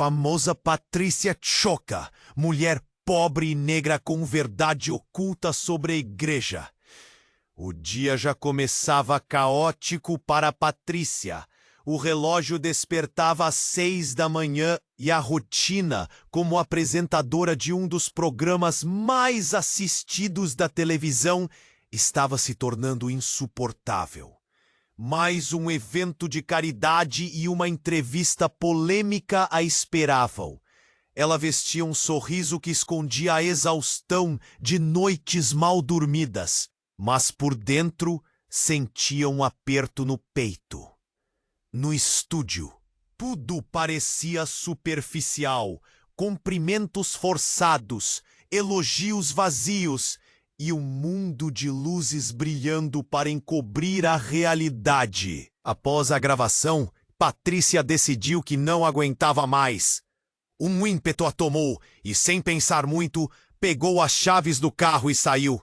famosa Patrícia Choca, mulher pobre e negra com verdade oculta sobre a igreja. O dia já começava caótico para Patrícia. O relógio despertava às 6 da manhã e a rotina, como apresentadora de um dos programas mais assistidos da televisão, estava se tornando insuportável. Mais um evento de caridade e uma entrevista polêmica a esperavam. Ela vestia um sorriso que escondia a exaustão de noites mal dormidas, mas por dentro sentia um aperto no peito. No estúdio, tudo parecia superficial, cumprimentos forçados, elogios vazios e um mundo de luzes brilhando para encobrir a realidade. Após a gravação, Patrícia decidiu que não aguentava mais. Um ímpeto a tomou e, sem pensar muito, pegou as chaves do carro e saiu.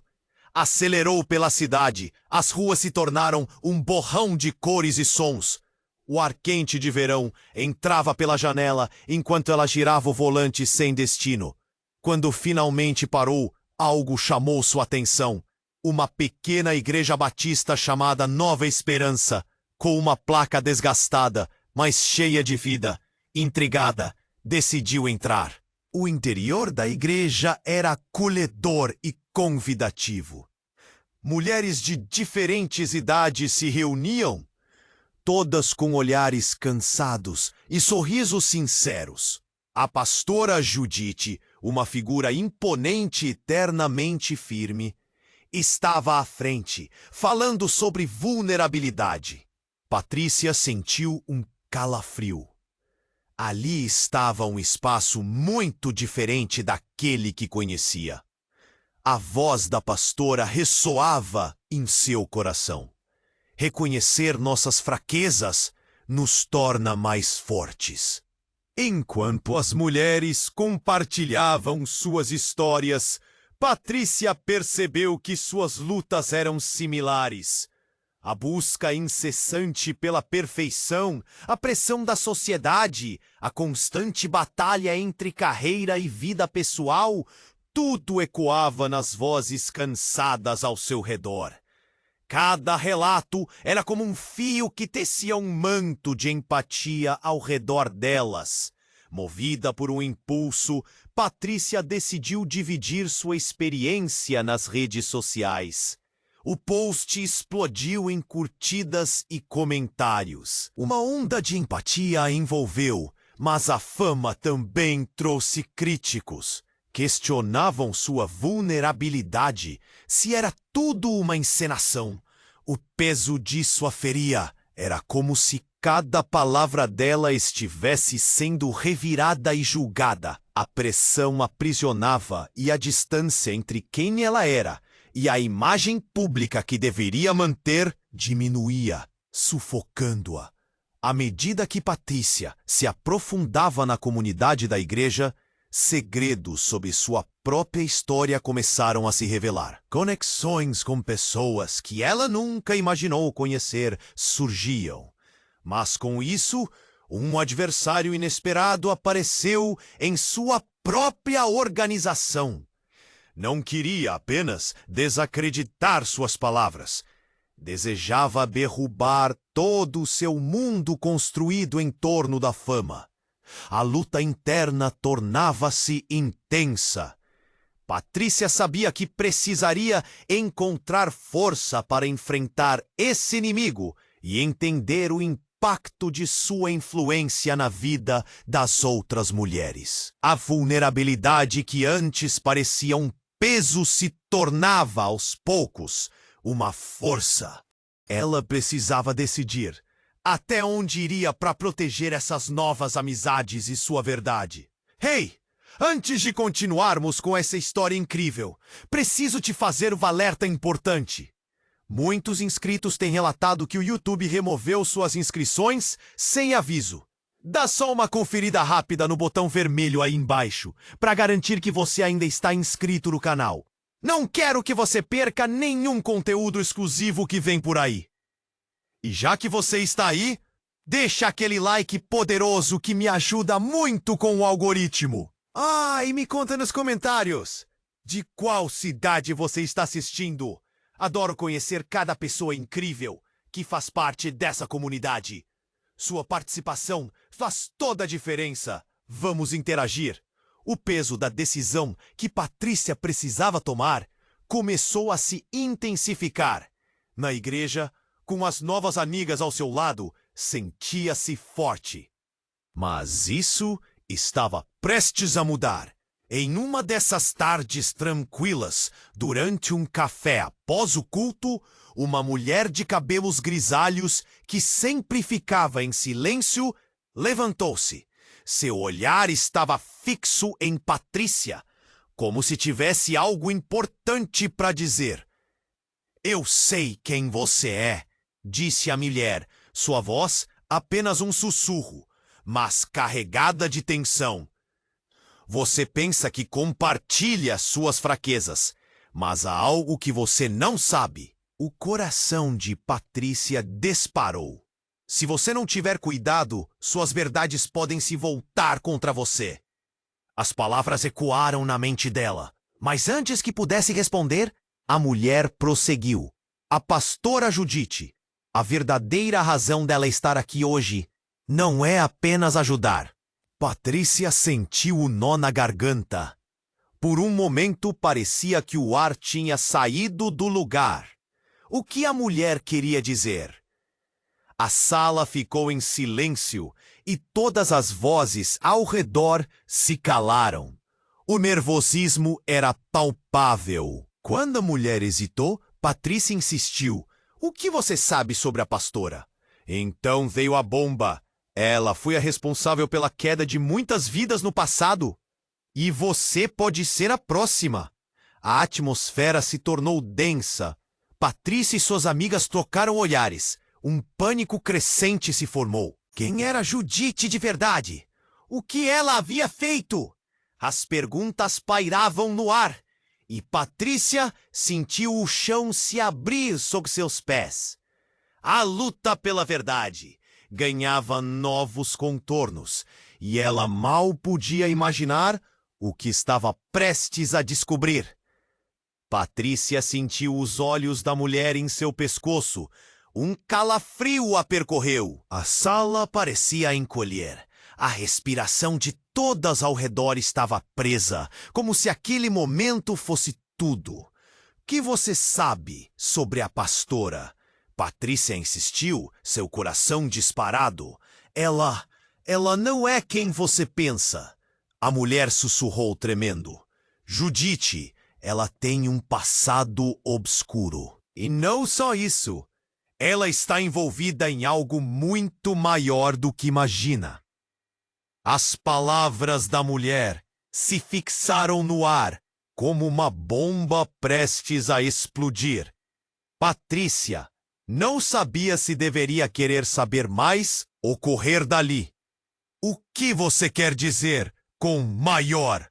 Acelerou pela cidade. As ruas se tornaram um borrão de cores e sons. O ar quente de verão entrava pela janela enquanto ela girava o volante sem destino. Quando finalmente parou, algo chamou sua atenção. Uma pequena igreja batista chamada Nova Esperança, com uma placa desgastada, mas cheia de vida. Intrigada, decidiu entrar. O interior da igreja era acolhedor e convidativo. Mulheres de diferentes idades se reuniam, todas com olhares cansados e sorrisos sinceros. A pastora Judite, uma figura imponente e eternamente firme, estava à frente, falando sobre vulnerabilidade. Patrícia sentiu um calafrio. Ali estava um espaço muito diferente daquele que conhecia. A voz da pastora ressoava em seu coração. Reconhecer nossas fraquezas nos torna mais fortes. Enquanto as mulheres compartilhavam suas histórias, Patrícia percebeu que suas lutas eram similares. A busca incessante pela perfeição, a pressão da sociedade, a constante batalha entre carreira e vida pessoal, tudo ecoava nas vozes cansadas ao seu redor. Cada relato era como um fio que tecia um manto de empatia ao redor delas. Movida por um impulso, Patrícia decidiu dividir sua experiência nas redes sociais. O post explodiu em curtidas e comentários. Uma onda de empatia a envolveu, mas a fama também trouxe críticos. Questionavam sua vulnerabilidade, se era tudo uma encenação. O peso disso a feria. Era como se cada palavra dela estivesse sendo revirada e julgada. A pressão aprisionava e a distância entre quem ela era e a imagem pública que deveria manter diminuía, sufocando-a. À medida que Patrícia se aprofundava na comunidade da igreja, segredos sobre sua própria história começaram a se revelar. Conexões com pessoas que ela nunca imaginou conhecer surgiam. Mas com isso, um adversário inesperado apareceu em sua própria organização. Não queria apenas desacreditar suas palavras. Desejava derrubar todo o seu mundo construído em torno da fama. A luta interna tornava-se intensa. Patrícia sabia que precisaria encontrar força para enfrentar esse inimigo e entender o impacto de sua influência na vida das outras mulheres. A vulnerabilidade que antes parecia um peso se tornava, aos poucos, uma força. Ela precisava decidir até onde iria para proteger essas novas amizades e sua verdade. Hey! Antes de continuarmos com essa história incrível, preciso te fazer um alerta importante. Muitos inscritos têm relatado que o YouTube removeu suas inscrições sem aviso. Dá só uma conferida rápida no botão vermelho aí embaixo, para garantir que você ainda está inscrito no canal. Não quero que você perca nenhum conteúdo exclusivo que vem por aí. E já que você está aí, Deixa aquele like poderoso que me ajuda muito com o algoritmo. E me conta nos comentários de qual cidade você está assistindo. Adoro conhecer cada pessoa incrível que faz parte dessa comunidade. Sua participação faz toda a diferença. Vamos interagir. O peso da decisão que Patrícia precisava tomar começou a se intensificar. Na igreja, com as novas amigas ao seu lado, sentia-se forte. Mas isso estava prestes a mudar. Em uma dessas tardes tranquilas, durante um café após o culto, uma mulher de cabelos grisalhos, que sempre ficava em silêncio, levantou-se. Seu olhar estava fixo em Patrícia, como se tivesse algo importante para dizer. Eu sei quem você é, disse a mulher, sua voz apenas um sussurro, mas carregada de tensão. Você pensa que compartilha suas fraquezas, mas há algo que você não sabe. O coração de Patrícia disparou. Se você não tiver cuidado, suas verdades podem se voltar contra você. As palavras ecoaram na mente dela, mas antes que pudesse responder, a mulher prosseguiu. A pastora Judite, a verdadeira razão dela estar aqui hoje não é apenas ajudar. Patrícia sentiu o nó na garganta. Por um momento parecia que o ar tinha saído do lugar. O que a mulher queria dizer? A sala ficou em silêncio e todas as vozes ao redor se calaram. O nervosismo era palpável. Quando a mulher hesitou, Patrícia insistiu. O que você sabe sobre a pastora? Então veio a bomba. Ela foi a responsável pela queda de muitas vidas no passado. E você pode ser a próxima. A atmosfera se tornou densa. Patrícia e suas amigas trocaram olhares. Um pânico crescente se formou. Quem era Judite de verdade? O que ela havia feito? As perguntas pairavam no ar. E Patrícia sentiu o chão se abrir sob seus pés. A luta pela verdade ganhava novos contornos, e ela mal podia imaginar o que estava prestes a descobrir. Patrícia sentiu os olhos da mulher em seu pescoço. Um calafrio a percorreu. A sala parecia encolher. A respiração de todas ao redor estava presa, como se aquele momento fosse tudo. Que você sabe sobre a pastora? Patrícia insistiu, seu coração disparado. Ela não é quem você pensa. A mulher sussurrou tremendo. Judite, ela tem um passado obscuro. E não só isso. Ela está envolvida em algo muito maior do que imagina. As palavras da mulher se fixaram no ar, como uma bomba prestes a explodir. Patrícia não sabia se deveria querer saber mais ou correr dali. O que você quer dizer com maior?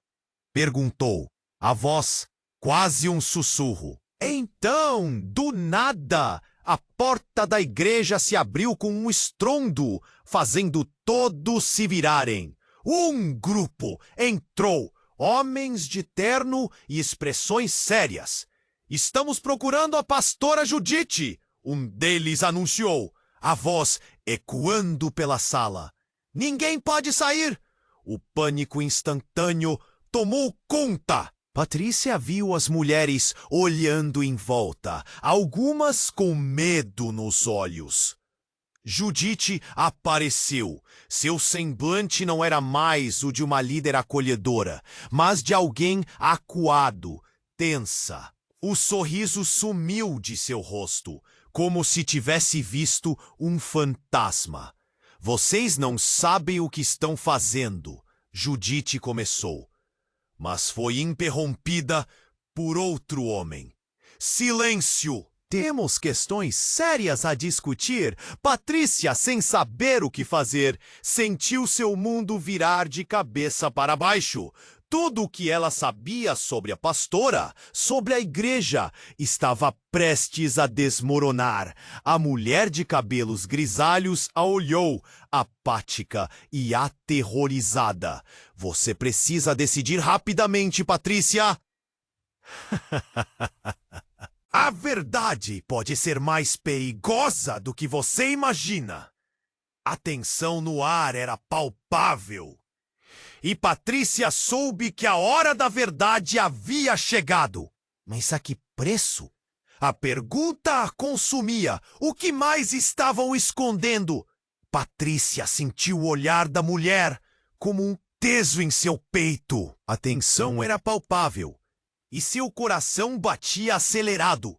Perguntou, a voz quase um sussurro. Então, do nada, a porta da igreja se abriu com um estrondo, fazendo todos se virarem. Um grupo entrou, homens de terno e expressões sérias. Estamos procurando a pastora Judite, um deles anunciou, a voz ecoando pela sala. Ninguém pode sair! O pânico instantâneo tomou conta. Patrícia viu as mulheres olhando em volta, algumas com medo nos olhos. Judite apareceu. Seu semblante não era mais o de uma líder acolhedora, mas de alguém acuado, tensa. O sorriso sumiu de seu rosto, como se tivesse visto um fantasma. Vocês não sabem o que estão fazendo, Judite começou. Mas foi interrompida por outro homem. Silêncio! Temos questões sérias a discutir. Patrícia, sem saber o que fazer, sentiu seu mundo virar de cabeça para baixo. Tudo o que ela sabia sobre a pastora, sobre a igreja, estava prestes a desmoronar. A mulher de cabelos grisalhos a olhou, apática e aterrorizada. Você precisa decidir rapidamente, Patrícia. A verdade pode ser mais perigosa do que você imagina. A tensão no ar era palpável. E Patrícia soube que a hora da verdade havia chegado. Mas a que preço? A pergunta a consumia. O que mais estavam escondendo? Patrícia sentiu o olhar da mulher como um teso em seu peito. A tensão era palpável e seu coração batia acelerado.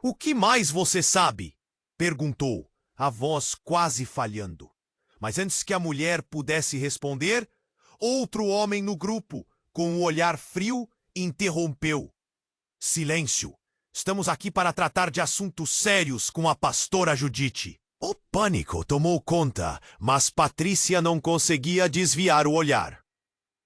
O que mais você sabe? Perguntou, a voz quase falhando. Mas antes que a mulher pudesse responder, outro homem no grupo, com um olhar frio, interrompeu. Silêncio. Estamos aqui para tratar de assuntos sérios com a pastora Judite. O pânico tomou conta, mas Patrícia não conseguia desviar o olhar.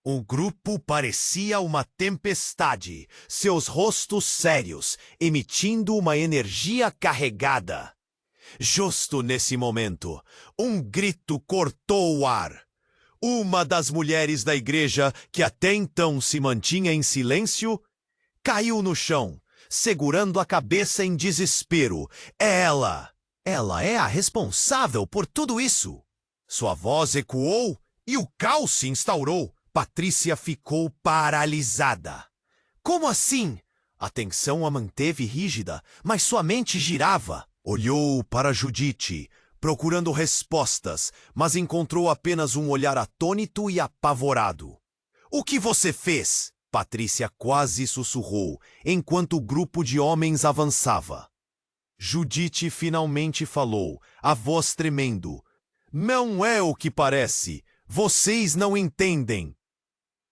O grupo parecia uma tempestade, seus rostos sérios, emitindo uma energia carregada. Justo nesse momento, um grito cortou o ar. Uma das mulheres da igreja, que até então se mantinha em silêncio, caiu no chão, segurando a cabeça em desespero. Ela é a responsável por tudo isso. Sua voz ecoou e o caos se instaurou. Patrícia ficou paralisada. Como assim? A tensão a manteve rígida, mas sua mente girava. Olhou para Judite, procurando respostas, mas encontrou apenas um olhar atônito e apavorado. O que você fez? Patrícia quase sussurrou, enquanto o grupo de homens avançava. Judite finalmente falou, a voz tremendo. Não é o que parece. Vocês não entendem.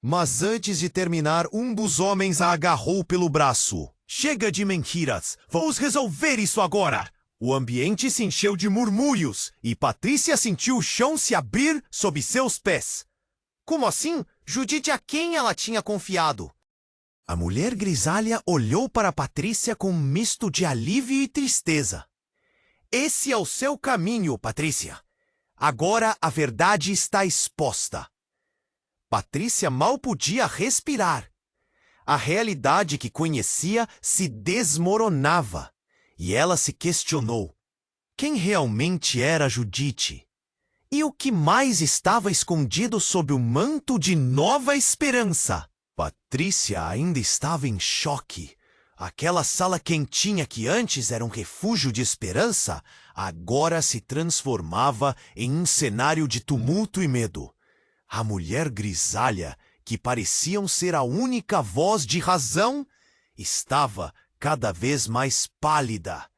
Mas antes de terminar, um dos homens a agarrou pelo braço. Chega de mentiras. Vamos resolver isso agora. O ambiente se encheu de murmúrios e Patrícia sentiu o chão se abrir sob seus pés. Como assim? Judite a quem ela tinha confiado? A mulher grisalha olhou para Patrícia com um misto de alívio e tristeza. Esse é o seu caminho, Patrícia. Agora a verdade está exposta. Patrícia mal podia respirar. A realidade que conhecia se desmoronava. E ela se questionou. Quem realmente era Judite? E o que mais estava escondido sob o manto de nova esperança? Patrícia ainda estava em choque. Aquela sala quentinha que antes era um refúgio de esperança, agora se transformava em um cenário de tumulto e medo. A mulher grisalha, que parecia ser a única voz de razão, estava cada vez mais pálida.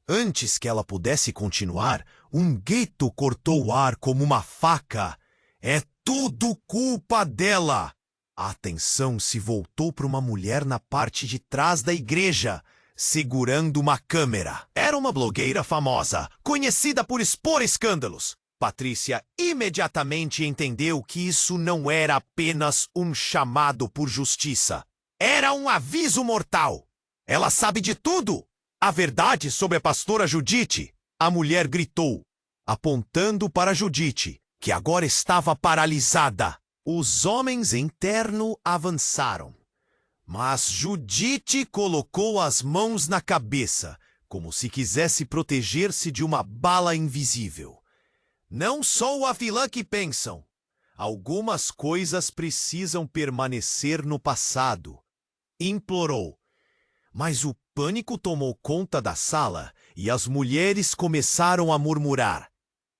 Antes que ela pudesse continuar, um grito cortou o ar como uma faca. É tudo culpa dela! A atenção se voltou para uma mulher na parte de trás da igreja, segurando uma câmera. Era uma blogueira famosa, conhecida por expor escândalos. Patrícia imediatamente entendeu que isso não era apenas um chamado por justiça. Era um aviso mortal. Ela sabe de tudo! A verdade sobre a pastora Judite! A mulher gritou, apontando para Judite, que agora estava paralisada. Os homens em terno avançaram. Mas Judite colocou as mãos na cabeça, como se quisesse proteger-se de uma bala invisível. Não sou a vilã que pensam. Algumas coisas precisam permanecer no passado. Implorou. Mas o pânico tomou conta da sala e as mulheres começaram a murmurar,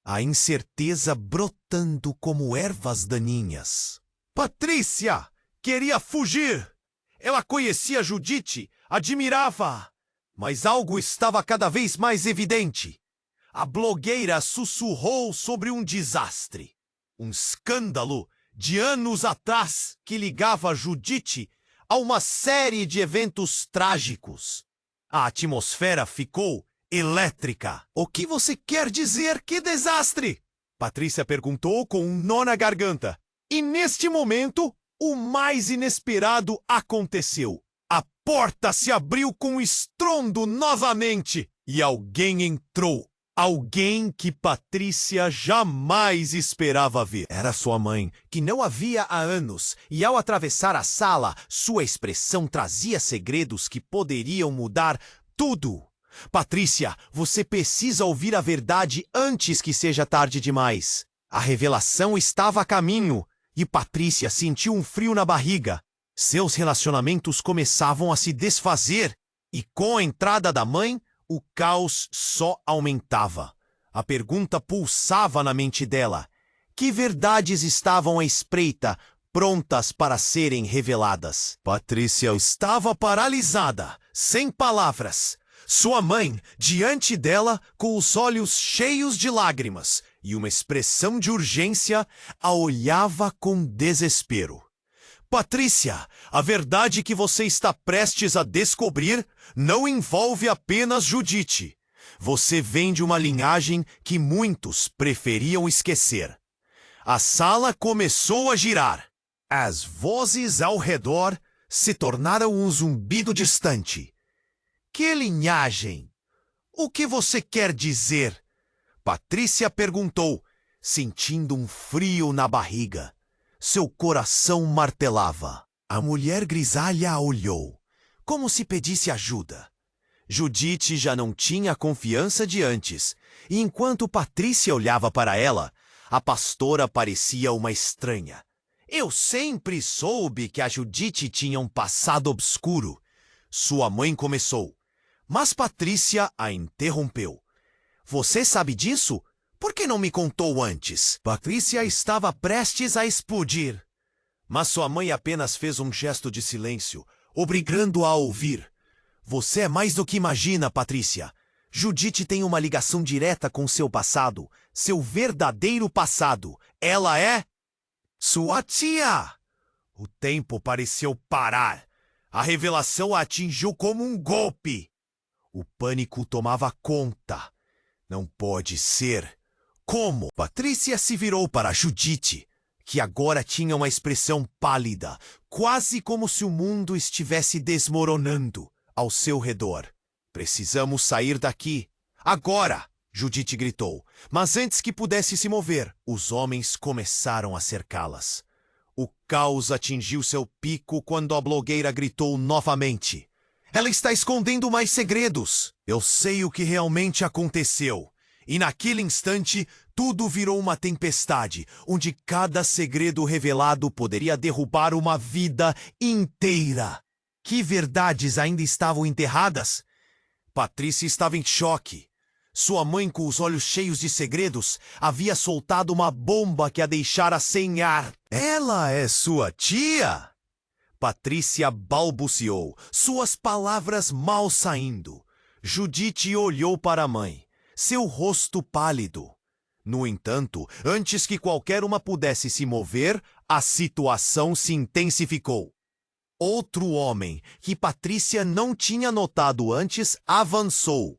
a incerteza brotando como ervas daninhas. Patrícia queria fugir. Ela conhecia Judite, admirava-a, mas algo estava cada vez mais evidente. A blogueira sussurrou sobre um desastre, um escândalo de anos atrás que ligava Judite a uma série de eventos trágicos. A atmosfera ficou elétrica. O que você quer dizer? Que desastre? Patrícia perguntou com um nó na garganta. E neste momento, o mais inesperado aconteceu. A porta se abriu com estrondo novamente e alguém entrou. Alguém que Patrícia jamais esperava ver. Era sua mãe, que não a via há anos, e ao atravessar a sala, sua expressão trazia segredos que poderiam mudar tudo. Patrícia, você precisa ouvir a verdade antes que seja tarde demais. A revelação estava a caminho, e Patrícia sentiu um frio na barriga. Seus relacionamentos começavam a se desfazer, e com a entrada da mãe, o caos só aumentava. A pergunta pulsava na mente dela. Que verdades estavam à espreita, prontas para serem reveladas? Patrícia estava paralisada, sem palavras. Sua mãe, diante dela, com os olhos cheios de lágrimas e uma expressão de urgência, a olhava com desespero. Patrícia, a verdade que você está prestes a descobrir não envolve apenas Judite. Você vem de uma linhagem que muitos preferiam esquecer. A sala começou a girar. As vozes ao redor se tornaram um zumbido distante. Que linhagem? O que você quer dizer? Patrícia perguntou, sentindo um frio na barriga. Seu coração martelava. A mulher grisalha a olhou, como se pedisse ajuda. Judite já não tinha a confiança de antes, e enquanto Patrícia olhava para ela, a pastora parecia uma estranha. Eu sempre soube que a Judite tinha um passado obscuro. Sua mãe começou, mas Patrícia a interrompeu. Você sabe disso? Por que não me contou antes? Patrícia estava prestes a explodir. Mas sua mãe apenas fez um gesto de silêncio, obrigando-a a ouvir. Você é mais do que imagina, Patrícia. Judite tem uma ligação direta com seu passado, seu verdadeiro passado. Ela é sua tia. O tempo pareceu parar. A revelação a atingiu como um golpe. O pânico tomava conta. Não pode ser. Como? Patrícia se virou para Judite, que agora tinha uma expressão pálida, quase como se o mundo estivesse desmoronando ao seu redor. Precisamos sair daqui. Agora! Judite gritou, mas antes que pudesse se mover, os homens começaram a cercá-las. O caos atingiu seu pico quando a blogueira gritou novamente. Ela está escondendo mais segredos. Eu sei o que realmente aconteceu. E naquele instante, tudo virou uma tempestade, onde cada segredo revelado poderia derrubar uma vida inteira. Que verdades ainda estavam enterradas? Patrícia estava em choque. Sua mãe, com os olhos cheios de segredos, havia soltado uma bomba que a deixara sem ar. Ela é sua tia? Patrícia balbuciou, suas palavras mal saindo. Judite olhou para a mãe, seu rosto pálido. No entanto, antes que qualquer uma pudesse se mover, a situação se intensificou. Outro homem, que Patrícia não tinha notado antes, avançou,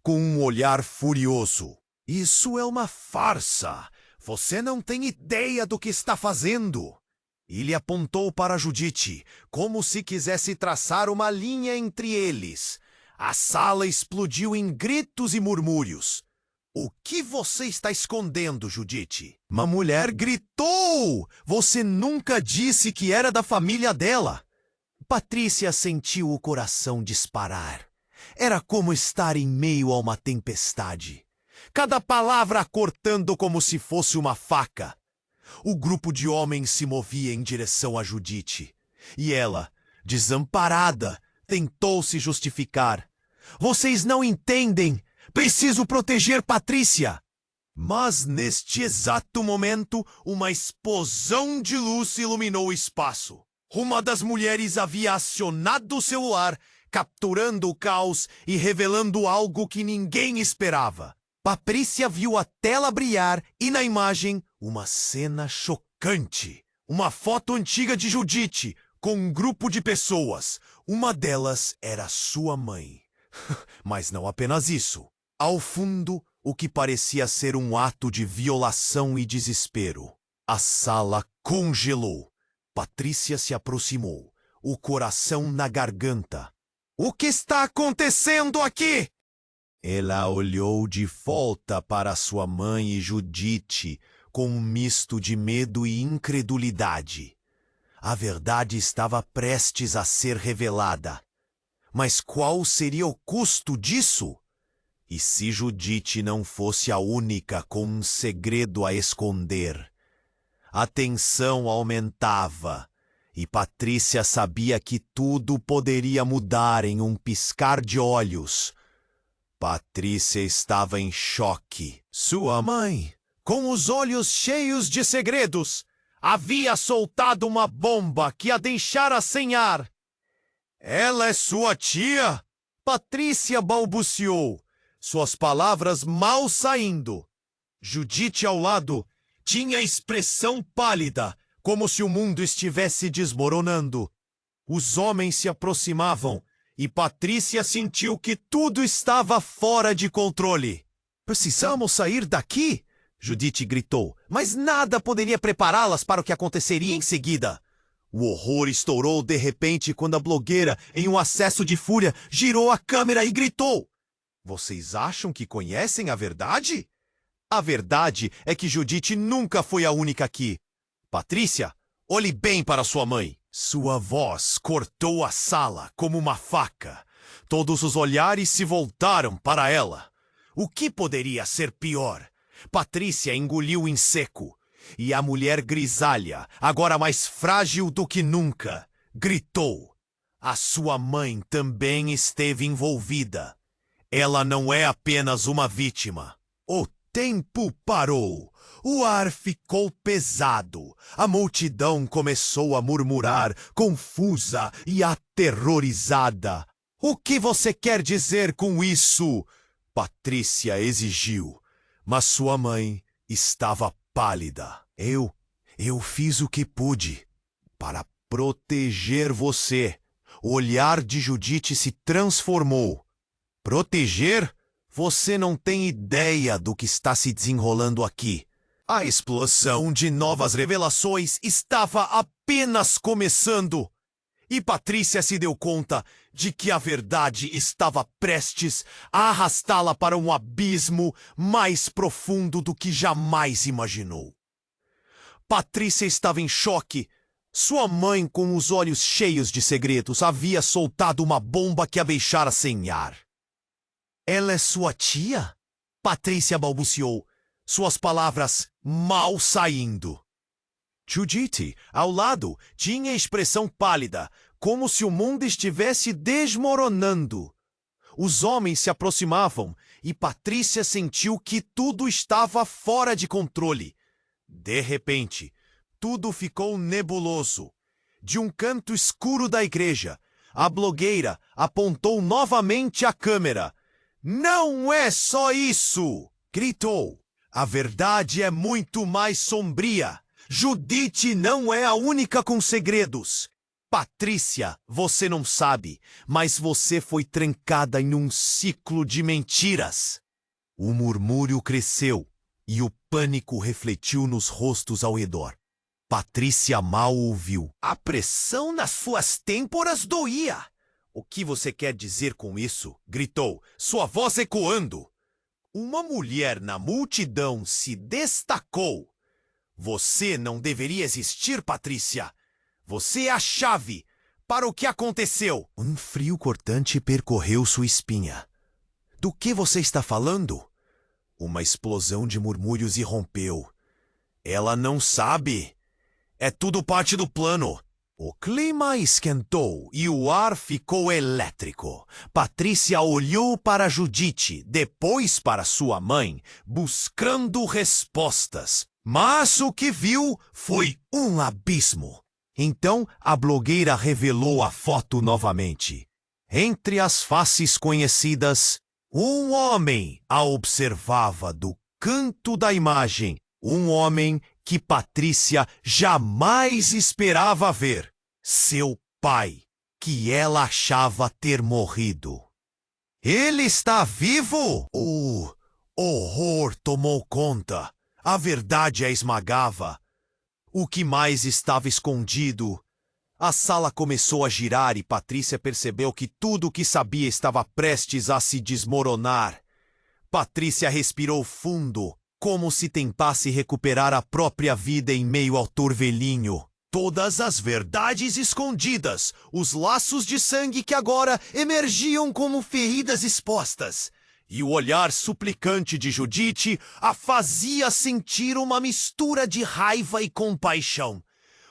com um olhar furioso. Isso é uma farsa. Você não tem ideia do que está fazendo. Ele apontou para Judite, como se quisesse traçar uma linha entre eles. A sala explodiu em gritos e murmúrios. O que você está escondendo, Judite? Uma mulher gritou! Você nunca disse que era da família dela. Patrícia sentiu o coração disparar. Era como estar em meio a uma tempestade. Cada palavra a cortando como se fosse uma faca. O grupo de homens se movia em direção a Judite. E ela, desamparada, tentou se justificar. Vocês não entendem! Preciso proteger Patrícia! Mas neste exato momento, uma explosão de luz iluminou o espaço. Uma das mulheres havia acionado o celular, capturando o caos e revelando algo que ninguém esperava. Patrícia viu a tela brilhar e, na imagem, uma cena chocante. Uma foto antiga de Judite, com um grupo de pessoas. Uma delas era sua mãe. Mas não apenas isso. Ao fundo, o que parecia ser um ato de violação e desespero. A sala congelou. Patrícia se aproximou, o coração na garganta. O que está acontecendo aqui? Ela olhou de volta para sua mãe e Judite com um misto de medo e incredulidade. A verdade estava prestes a ser revelada. Mas qual seria o custo disso? E se Judite não fosse a única com um segredo a esconder? A tensão aumentava, e Patrícia sabia que tudo poderia mudar em um piscar de olhos. Patrícia estava em choque. Sua mãe, com os olhos cheios de segredos, havia soltado uma bomba que a deixara sem ar. Ela é sua tia? Patrícia balbuciou, suas palavras mal saindo. Judite ao lado tinha expressão pálida, como se o mundo estivesse desmoronando. Os homens se aproximavam e Patrícia sentiu que tudo estava fora de controle. Precisamos sair daqui, Judite gritou, mas nada poderia prepará-las para o que aconteceria em seguida. O horror estourou de repente quando a blogueira, em um acesso de fúria, girou a câmera e gritou: Vocês acham que conhecem a verdade? A verdade é que Judite nunca foi a única aqui. Patrícia, olhe bem para sua mãe. Sua voz cortou a sala como uma faca. Todos os olhares se voltaram para ela. O que poderia ser pior? Patrícia engoliu em seco. E a mulher grisalha, agora mais frágil do que nunca, gritou. A sua mãe também esteve envolvida. Ela não é apenas uma vítima. O tempo parou. O ar ficou pesado. A multidão começou a murmurar, confusa e aterrorizada. O que você quer dizer com isso? Patrícia exigiu, mas sua mãe estava pálida. Eu fiz o que pude para proteger você. O olhar de Judite se transformou. Proteger? Você não tem ideia do que está se desenrolando aqui. A explosão de novas revelações estava apenas começando. E Patrícia se deu conta de que a verdade estava prestes a arrastá-la para um abismo mais profundo do que jamais imaginou. Patrícia estava em choque. Sua mãe, com os olhos cheios de segredos, havia soltado uma bomba que a deixara sem ar. Ela é sua tia? Patrícia balbuciou, suas palavras mal saindo. Judite, ao lado, tinha expressão pálida, como se o mundo estivesse desmoronando. Os homens se aproximavam e Patrícia sentiu que tudo estava fora de controle. De repente, tudo ficou nebuloso. De um canto escuro da igreja, a blogueira apontou novamente a câmera. Não é só isso! Gritou. A verdade é muito mais sombria. Judite não é a única com segredos. Patrícia, você não sabe, mas você foi trancada em um ciclo de mentiras. O murmúrio cresceu e o pânico refletiu nos rostos ao redor. Patrícia mal ouviu. A pressão nas suas têmporas doía. O que você quer dizer com isso? Gritou, sua voz ecoando. Uma mulher na multidão se destacou. Você não deveria existir, Patrícia. Você é a chave para o que aconteceu. Um frio cortante percorreu sua espinha. Do que você está falando? Uma explosão de murmúrios irrompeu. Ela não sabe. É tudo parte do plano. O clima esquentou e o ar ficou elétrico. Patrícia olhou para Judite, depois para sua mãe, buscando respostas. Mas o que viu foi um abismo. Então a blogueira revelou a foto novamente. Entre as faces conhecidas, um homem a observava do canto da imagem. Um homem que Patrícia jamais esperava ver. Seu pai, que ela achava ter morrido. Ele está vivo? O horror tomou conta. A verdade a esmagava. O que mais estava escondido? A sala começou a girar e Patrícia percebeu que tudo o que sabia estava prestes a se desmoronar. Patrícia respirou fundo, como se tentasse recuperar a própria vida em meio ao turvelinho. Todas as verdades escondidas, os laços de sangue que agora emergiam como feridas expostas. E o olhar suplicante de Judite a fazia sentir uma mistura de raiva e compaixão.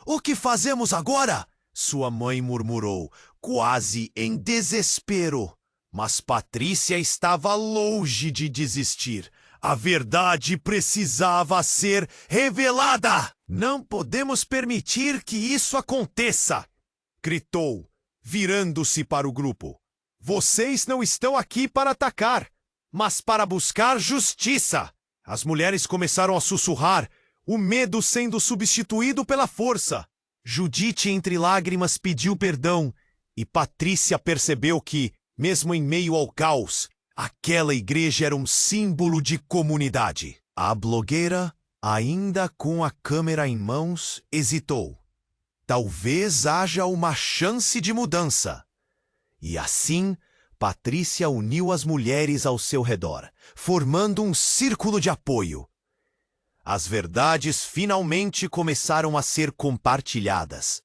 "O que fazemos agora?" sua mãe murmurou, quase em desespero. Mas Patrícia estava longe de desistir. A verdade precisava ser revelada. "Não podemos permitir que isso aconteça!" gritou, virando-se para o grupo. "Vocês não estão aqui para atacar, mas para buscar justiça." As mulheres começaram a sussurrar, o medo sendo substituído pela força. Judite, entre lágrimas, pediu perdão, e Patrícia percebeu que, mesmo em meio ao caos, aquela igreja era um símbolo de comunidade. A blogueira, ainda com a câmera em mãos, hesitou. Talvez haja uma chance de mudança. E assim, Patrícia uniu as mulheres ao seu redor, formando um círculo de apoio. As verdades finalmente começaram a ser compartilhadas.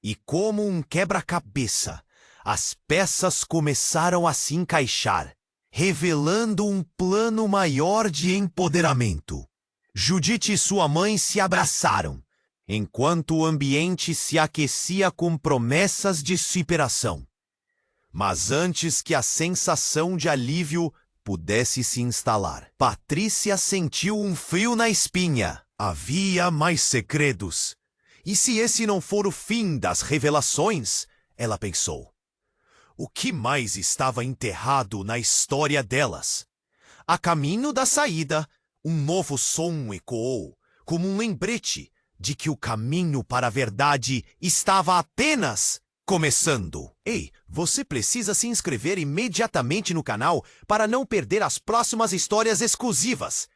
E como um quebra-cabeça, as peças começaram a se encaixar, revelando um plano maior de empoderamento. Judite e sua mãe se abraçaram, enquanto o ambiente se aquecia com promessas de superação. Mas antes que a sensação de alívio pudesse se instalar, Patrícia sentiu um frio na espinha. Havia mais segredos. E se esse não for o fim das revelações, ela pensou. O que mais estava enterrado na história delas? A caminho da saída, um novo som ecoou, como um lembrete de que o caminho para a verdade estava apenas começando. Ei, você precisa se inscrever imediatamente no canal para não perder as próximas histórias exclusivas.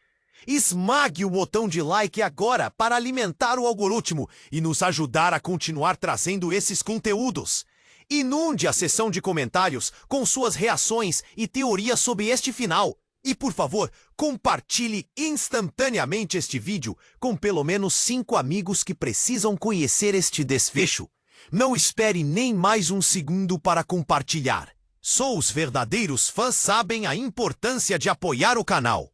Esmague o botão de like agora para alimentar o algoritmo e nos ajudar a continuar trazendo esses conteúdos. Inunde a seção de comentários com suas reações e teorias sobre este final. E, por favor, compartilhe instantaneamente este vídeo com pelo menos 5 amigos que precisam conhecer este desfecho. Não espere nem mais um segundo para compartilhar. Só os verdadeiros fãs sabem a importância de apoiar o canal.